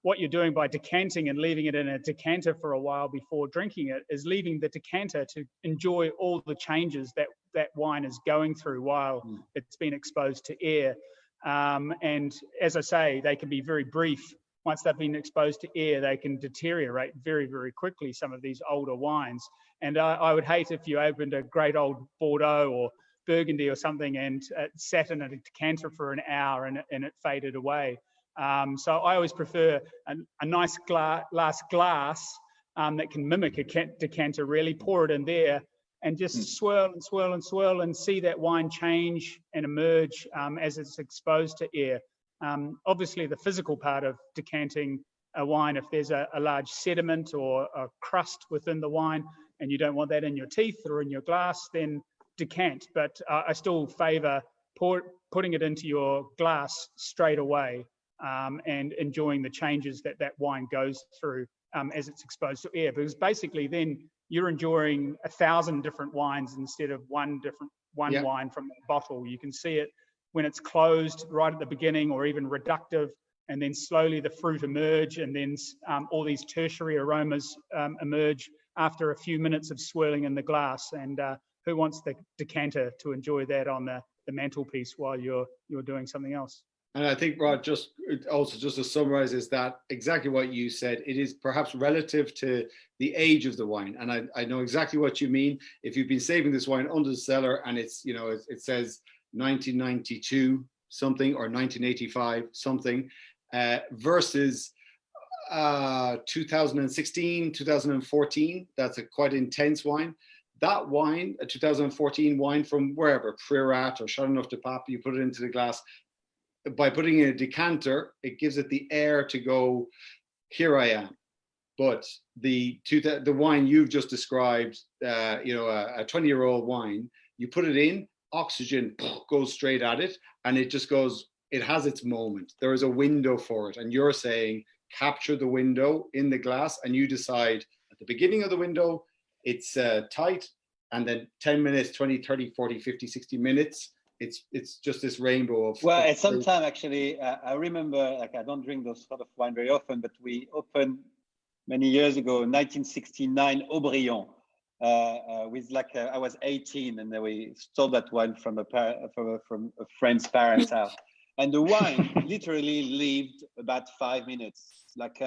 what you're doing by decanting and leaving it in a decanter for a while before drinking it is leaving the decanter to enjoy all the changes that wine is going through while it's been exposed to air. And as I say, they can be very brief. Once they've been exposed to air, they can deteriorate very, very quickly, some of these older wines. And I would hate if you opened a great old Bordeaux or Burgundy or something and it sat in a decanter for an hour and it faded away. So I always prefer a nice glass that can mimic a decanter, really pour it in there and just swirl and swirl and swirl and see that wine change and emerge as it's exposed to air. Obviously, the physical part of decanting a wine, if there's a large sediment or a crust within the wine and you don't want that in your teeth or in your glass, then decant. But I still favour putting it into your glass straight away and enjoying the changes that wine goes through as it's exposed to air. Because basically then you're enjoying 1,000 different wines instead of one wine from the bottle. You can see it when it's closed right at the beginning or even reductive, and then slowly the fruit emerge, and then all these tertiary aromas emerge after a few minutes of swirling in the glass. And who wants the decanter to enjoy that on the mantelpiece while you're doing something else? And I think, Rod, just to summarize, is that exactly what you said. It is perhaps relative to the age of the wine. And I know exactly what you mean. If you've been saving this wine under the cellar and it's, it says 1992 something or 1985 something versus 2016, 2014, that's a quite intense wine. That wine, a 2014 wine from wherever, Priorat or Châteauneuf du Pape, you put it into the glass. By putting in a decanter, it gives it the air to go, here I am. But the wine you've just described, a 20-year-old wine, you put it in, oxygen goes straight at it, and it just goes, it has its moment. There is a window for it. And you're saying, capture the window in the glass, and you decide at the beginning of the window, it's tight, and then 10 minutes, 20, 30, 40, 50, 60 minutes, it's just this rainbow of. Well, at some time actually, I remember, like I don't drink those sort of wine very often, but we opened many years ago, 1969, Aubryon, with like I was 18, and then we stole that wine from a friend's parents' house, and the wine literally lived about 5 minutes. Like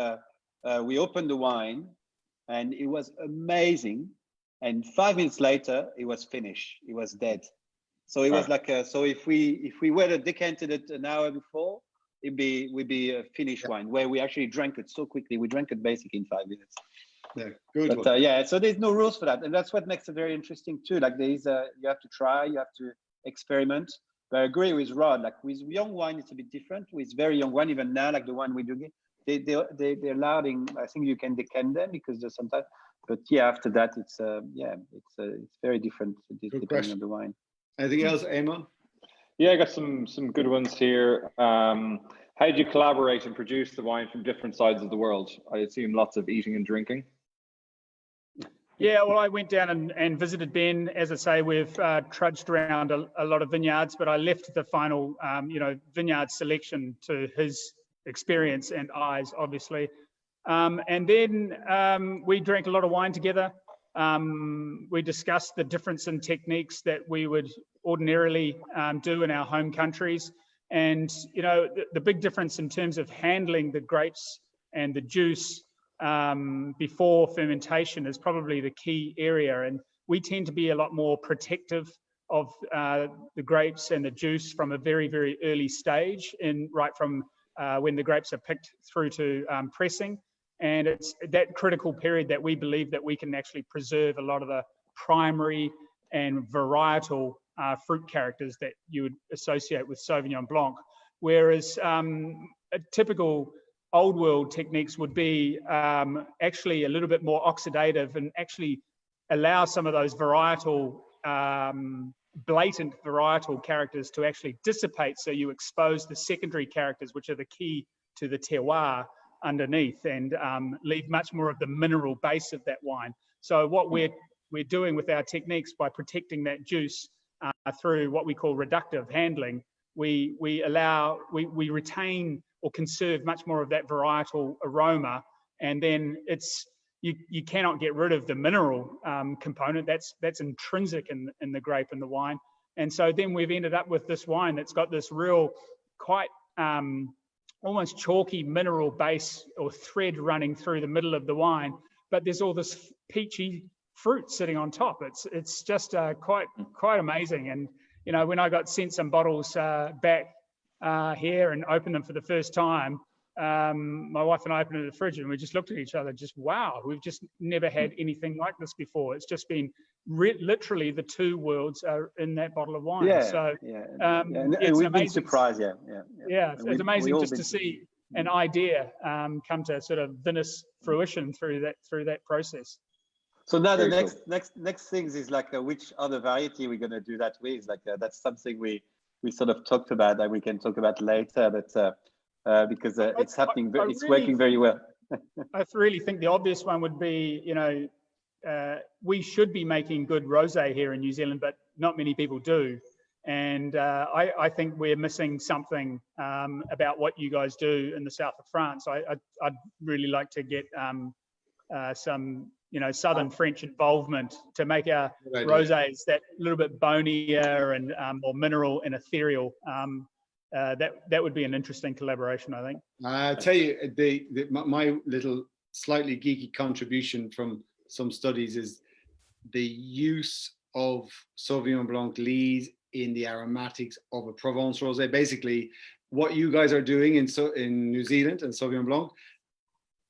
we opened the wine, and it was amazing, and 5 minutes later, it was finished. It was dead. So it was like so if we were to decanted it an hour before, would be a finished wine where we actually drank it so quickly. We drank it basically in 5 minutes. Yeah, good. But yeah, so there's no rules for that, and that's what makes it very interesting too. Like there is you have to try, you have to experiment. But I agree with Rod. Like with young wine, it's a bit different. With very young wine, even now, like the one we do, they're allowing. I think you can decant them because there's sometimes. But yeah, after that, it's very different depending on the wine. Anything else, Eamon? Yeah, I got some good ones here. How do you collaborate and produce the wine from different sides of the world? I assume lots of eating and drinking. Yeah, well, I went down and visited Ben. As I say, we've trudged around a lot of vineyards, but I left the final, vineyard selection to his experience and eyes, obviously. And then we drank a lot of wine together. We discussed the difference in techniques that we would ordinarily do in our home countries. And, the big difference in terms of handling the grapes and the juice before fermentation is probably the key area. And we tend to be a lot more protective of the grapes and the juice from a very, very early stage, right from when the grapes are picked through to pressing. And it's that critical period that we believe that we can actually preserve a lot of the primary and varietal fruit characters that you would associate with Sauvignon Blanc. Whereas a typical old world techniques would be actually a little bit more oxidative and actually allow some of those varietal, blatant varietal characters to actually dissipate. So you expose the secondary characters, which are the key to the terroir underneath, and leave much more of the mineral base of that wine. So what we're doing with our techniques by protecting that juice through what we call reductive handling, we retain or conserve much more of that varietal aroma, and then you cannot get rid of the mineral component that's intrinsic in the grape and the wine. And so then we've ended up with this wine that's got this real quite almost chalky mineral base or thread running through the middle of the wine, but there's all this peachy fruit sitting on top. It's just quite amazing. And when I got sent some bottles back here and opened them for the first time, my wife and I opened the fridge and we just looked at each other, just wow, we've just never had anything like this before. It's just been literally the two worlds are in that bottle of wine. Yeah, so and it's we've amazing. been surprised. Yeah, it's amazing just to see an idea come to sort of vinous fruition through that process. So now the next things is like which other variety we're going to do that with. Like that's something we sort of talked about that we can talk about later, but because it's happening, it's working very well. I really think the obvious one would be, we should be making good rosé here in New Zealand, but not many people do. And I think we're missing something about what you guys do in the south of France. I'd really like to get some, southern French involvement to make our rosés that little bit bonier and more mineral and ethereal. That would be an interesting collaboration, I think. I tell you, my little slightly geeky contribution from some studies is the use of Sauvignon Blanc lees in the aromatics of a Provence rosé. Basically, what you guys are doing in New Zealand and Sauvignon Blanc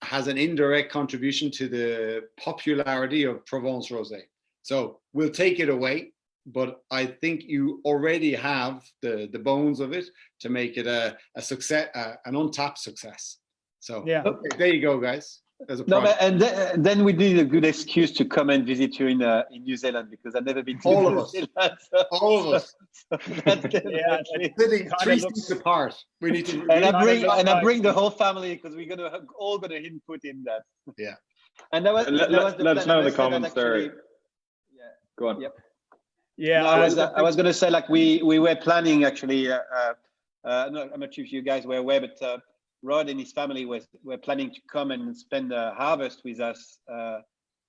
has an indirect contribution to the popularity of Provence rosé. So we'll take it away, but I think you already have the bones of it to make it a success, an untapped success. So yeah, okay, there you go, guys. And then we need a good excuse to come and visit you in New Zealand, because I've never been to New Zealand. All of us. Sitting 3 seats apart. We need to. And I bring the whole family, because we're all gonna input in that. Yeah. And that was let us know in the comments there. Yeah. Go on. Yep. Yeah, No, I was going to say, like, we were planning actually. I'm not sure if you guys were aware, but Rod and his family were planning to come and spend the harvest with us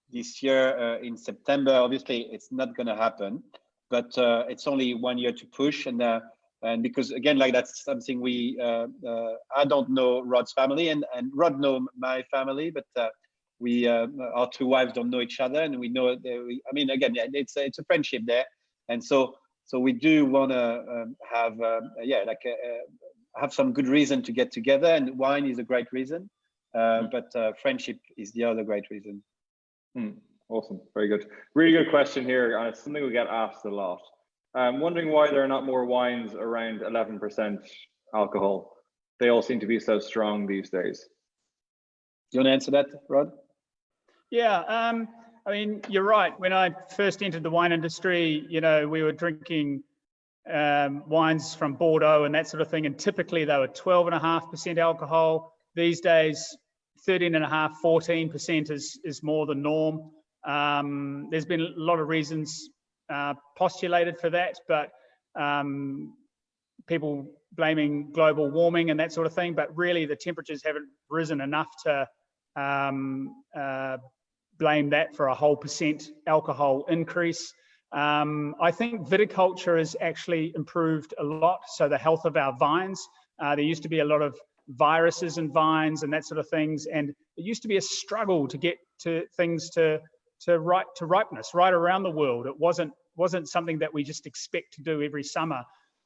this year in September. Obviously, it's not going to happen, but it's only 1 year to push, and because again, like, that's something I don't know Rod's family, and Rod know my family, but we our two wives don't know each other, and we know I mean, again, yeah, it's a friendship there, and so we do want to have some good reason to get together, and wine is a great reason, but friendship is the other great reason. Awesome, very good. Really good question here, and it's something we get asked a lot. I'm wondering why there are not more wines around 11% alcohol. They all seem to be so strong these days. Do you want to answer that, Rod? Yeah, I mean, you're right. When I first entered the wine industry, you know, we were drinking wines from Bordeaux and that sort of thing, and typically they were 12.5% alcohol. These days, 13.5%, 14% is more the norm. There's been a lot of reasons postulated for that, but people blaming global warming and that sort of thing, but really the temperatures haven't risen enough to blame that for a whole percent alcohol increase. I think viticulture has actually improved a lot, so the health of our vines. There used to be a lot of viruses in vines and that sort of things, and it used to be a struggle to get to things to ripeness right around the world. It wasn't something that we just expect to do every summer,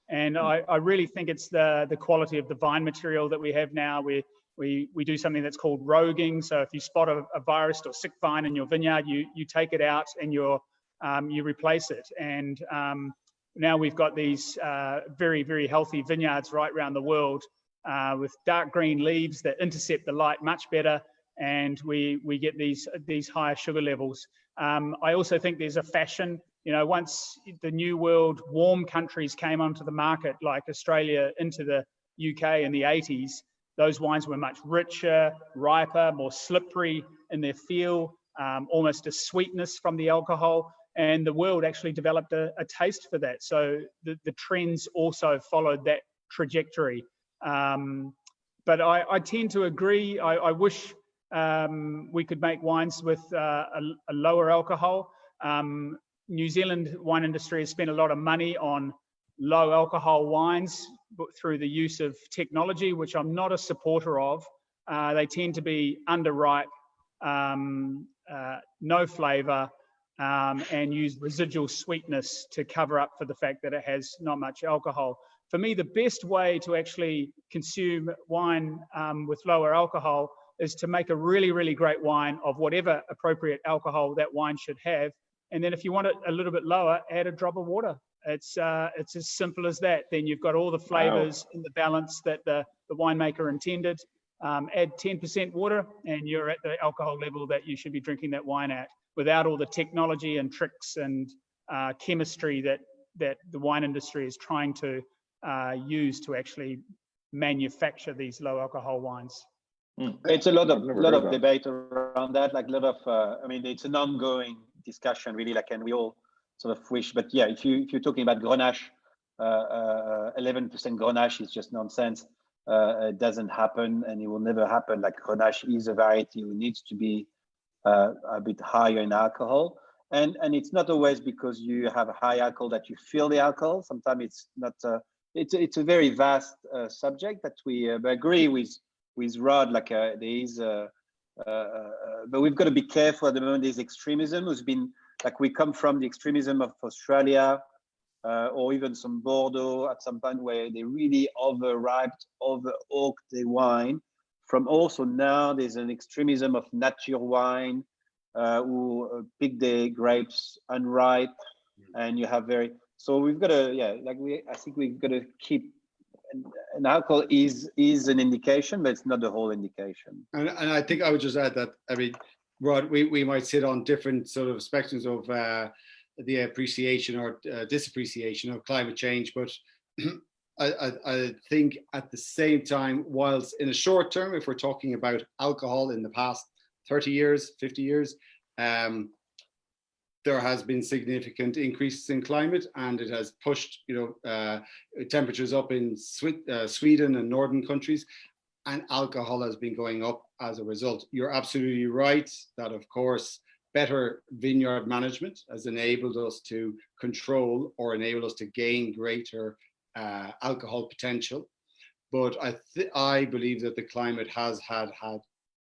and I really think it's the quality of the vine material that we have now. We do something that's called roguing. So if you spot a virus or sick vine in your vineyard, you take it out and you replace it. And now we've got these very, very healthy vineyards right around the world with dark green leaves that intercept the light much better, and we get these higher sugar levels. I also think there's a fashion. You know, once the New World warm countries came onto the market, like Australia into the UK in the 80s, those wines were much richer, riper, more slippery in their feel, almost a sweetness from the alcohol. And the world actually developed a taste for that. So the trends also followed that trajectory. But I tend to agree. I wish we could make wines with a lower alcohol. New Zealand wine industry has spent a lot of money on low alcohol wines through the use of technology, which I'm not a supporter of. They tend to be underripe, no flavor, and use residual sweetness to cover up for the fact that it has not much alcohol. For me, the best way to actually consume wine with lower alcohol is to make a really, really great wine of whatever appropriate alcohol that wine should have. And then if you want it a little bit lower, add a drop of water. It's as simple as that. Then you've got all the flavors in the balance that the winemaker intended. Add 10% water and you're at the alcohol level that you should be drinking that wine at, without all the technology and tricks and chemistry that the wine industry is trying to use to actually manufacture these low alcohol wines. It's a lot of debate around that, like a lot of, I mean, it's an ongoing discussion really, like, and we all sort of wish, but yeah, if you're talking about Grenache, 11% Grenache is just nonsense. It doesn't happen and it will never happen. Like, Grenache is a variety who needs to be a bit higher in alcohol, and it's not always because you have a high alcohol that you feel the alcohol. Sometimes it's not. It's a very vast subject that we agree with Rod. Like, there is, but we've got to be careful at the moment. There's extremism who's been, like, we come from the extremism of Australia or even some Bordeaux at some point where they really over-riped, over-oaked the wine. From also now there's an extremism of nature wine who pick the grapes unripe, and you have so we've got to, I think we've got to keep, and alcohol is an indication, but it's not the whole indication. And I think I would just add that, I mean, Rod, we might sit on different sort of spectrums of the appreciation or disappreciation of climate change, but I think at the same time, whilst in a short term, if we're talking about alcohol in the past 30 years, 50 years, there has been significant increases in climate, and it has pushed, temperatures up in Sweden and northern countries, and alcohol has been going up as a result. You're absolutely right that, of course, better vineyard management has enabled us to control or enable us to gain greater alcohol potential. But I believe that the climate has had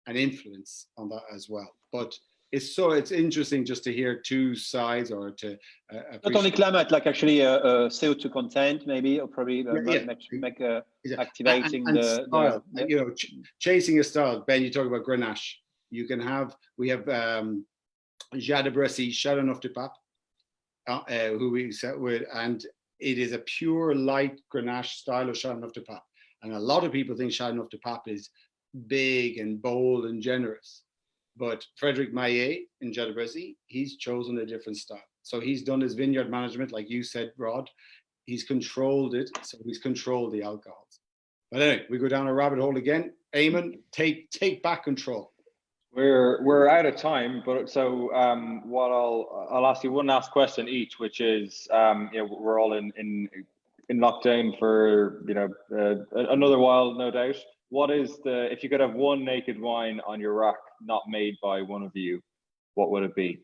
an influence on that as well. But it's interesting just to hear two sides, or to not only climate, like actually CO2 content, maybe, or probably activating style. Chasing a style. Ben, you talk about Grenache. We have Jade de Bressy, Chardonnay de Pape, who we set with, and it is a pure light Grenache style of Chardonnay de Pape. And a lot of people think Chardonnay de Pape is big and bold and generous. But Frederic Maillet in Jade de Bressy, he's chosen a different style. So he's done his vineyard management, like you said, Rod. He's controlled it, so he's controlled the alcohols. But anyway, we go down a rabbit hole again. Eamon, take back control. We're out of time, but so what I'll ask you one last question each, which is we're all in lockdown for another while, no doubt. What is if you could have one naked wine on your rack not made by one of you, what would it be?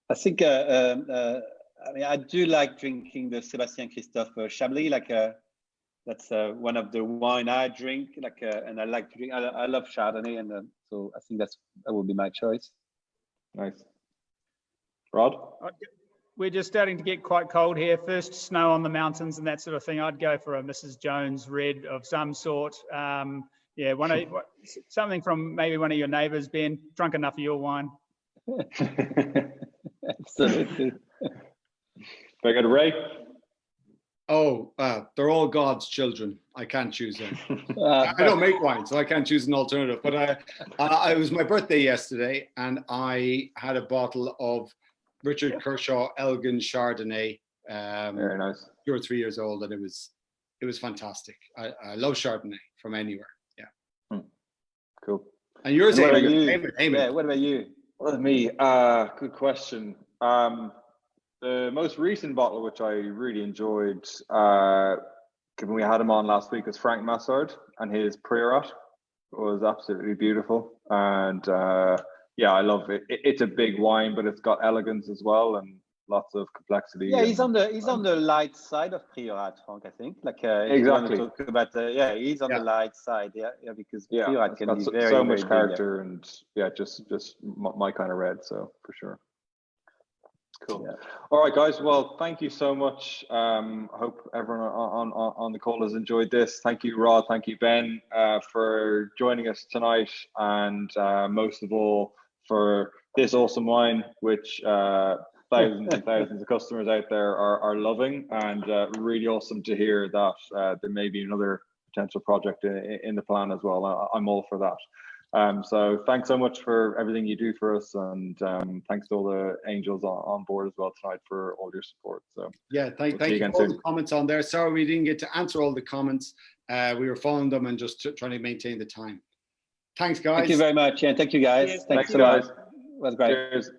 I think I do like drinking the Sébastien Christophe Chablis, that's one of the wine I drink, and I like to drink. I love Chardonnay, and so I think that would be my choice. Nice. Rod? We're just starting to get quite cold here. First snow on the mountains and that sort of thing. I'd go for a Mrs. Jones red of some sort. Something from maybe one of your neighbours, Ben. Drunk enough of your wine. Absolutely. Very good, Ray. Oh, they're all God's children. I can't choose them. I don't make wine, so I can't choose an alternative. But it was my birthday yesterday, and I had a bottle of Richard Kershaw Elgin Chardonnay. Very nice. 2 or 3 years old, and it was fantastic. I love Chardonnay from anywhere. Yeah. Cool. And yours, what about you? Eamon. Yeah, what about you? What about me? Good question. The most recent bottle, which I really enjoyed, given we had him on last week, was Frank Massard, and his Priorat was absolutely beautiful. And I love it. It's a big wine, but it's got elegance as well, and lots of complexity. Yeah, he's on the light side of Priorat, Frank. I think. Exactly. Talk about he's on the light side. Yeah, because Priorat can be very so much very character, and just my kind of red. So for sure. Cool. Yeah. All right, guys. Well, thank you so much. I hope everyone on the call has enjoyed this. Thank you, Rod. Thank you, Ben, for joining us tonight, and most of all for this awesome wine, which thousands and thousands of customers out there are loving, and really awesome to hear that there may be another potential project in the plan as well. I'm all for that. So thanks so much for everything you do for us, and thanks to all the angels on board as well tonight for all your support. So yeah, thank you for all the comments on there. Sorry we didn't get to answer all the comments. We were following them and just trying to maintain the time. Thanks, guys. Thank you very much. Yeah, thank you, guys. Yes, thanks guys. It was great. Cheers.